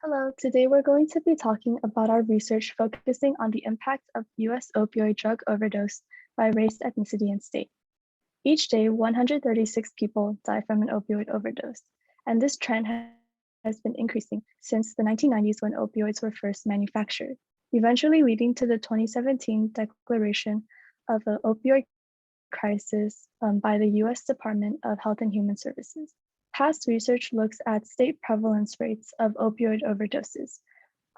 Hello, today we're going to be talking about our research focusing on the impact of US opioid drug overdose by race, ethnicity, and state. Each day, 136 people die from an opioid overdose, and this trend has been increasing since the 1990s when opioids were first manufactured, eventually leading to the 2017 declaration of an opioid crisis by the US Department of Health and Human Services. Past research looks at state prevalence rates of opioid overdoses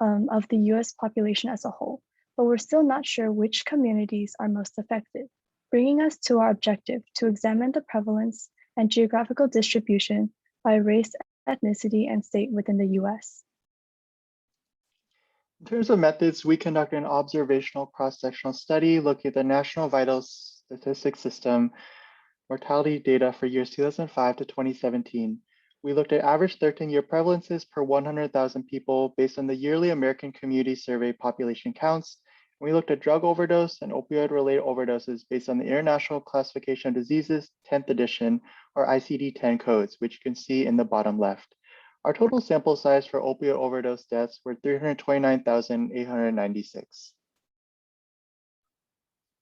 of the US population as a whole, but we're still not sure which communities are most affected, bringing us to our objective to examine the prevalence and geographical distribution by race, ethnicity, and state within the US. In terms of methods, we conducted an observational cross-sectional study looking at the National Vital Statistics System mortality data for years 2005 to 2017. We looked at average 13-year prevalences per 100,000 people based on the yearly American Community Survey population counts. And we looked at drug overdose and opioid-related overdoses based on the International Classification of Diseases 10th edition, or ICD-10 codes, which you can see in the bottom left. Our total sample size for opioid overdose deaths were 329,896.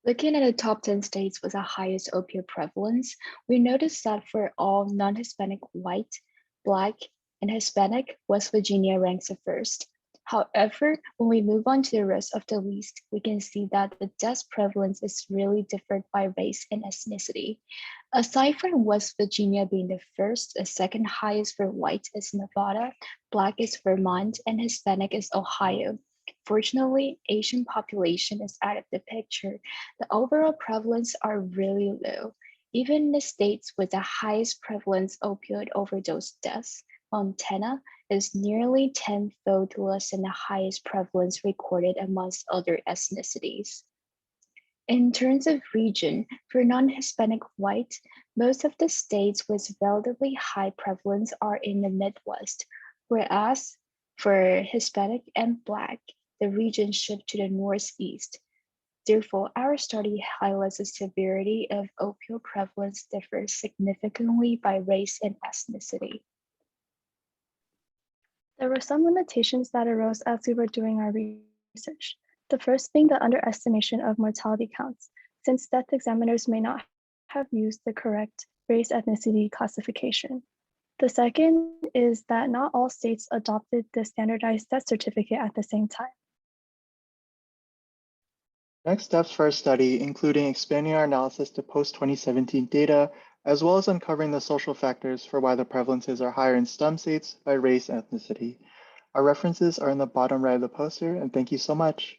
Looking at the top 10 states with the highest opioid prevalence, we noticed that for all non-Hispanic white, Black, and Hispanic, West Virginia ranks the first. However, when we move on to the rest of the list, we can see that the death prevalence is really different by race and ethnicity. Aside from West Virginia being the first, the second highest for white is Nevada, Black is Vermont, and Hispanic is Ohio. Fortunately, Asian population is out of the picture. The overall prevalence are really low. Even in the states with the highest prevalence opioid overdose deaths, Montana is nearly 10-fold less than the highest prevalence recorded amongst other ethnicities. In terms of region, for non-Hispanic white, most of the states with relatively high prevalence are in the Midwest, whereas for Hispanic and Black, the region shift to the Northeast. Therefore, our study highlights the severity of opioid prevalence differs significantly by race and ethnicity. There were some limitations that arose as we were doing our research. The first being the underestimation of mortality counts, since death examiners may not have used the correct race ethnicity classification. The second is that not all states adopted the standardized death certificate at the same time. Next steps for our study, including expanding our analysis to post-2017 data, as well as uncovering the social factors for why the prevalences are higher in some states by race and ethnicity. Our references are in the bottom right of the poster, and thank you so much.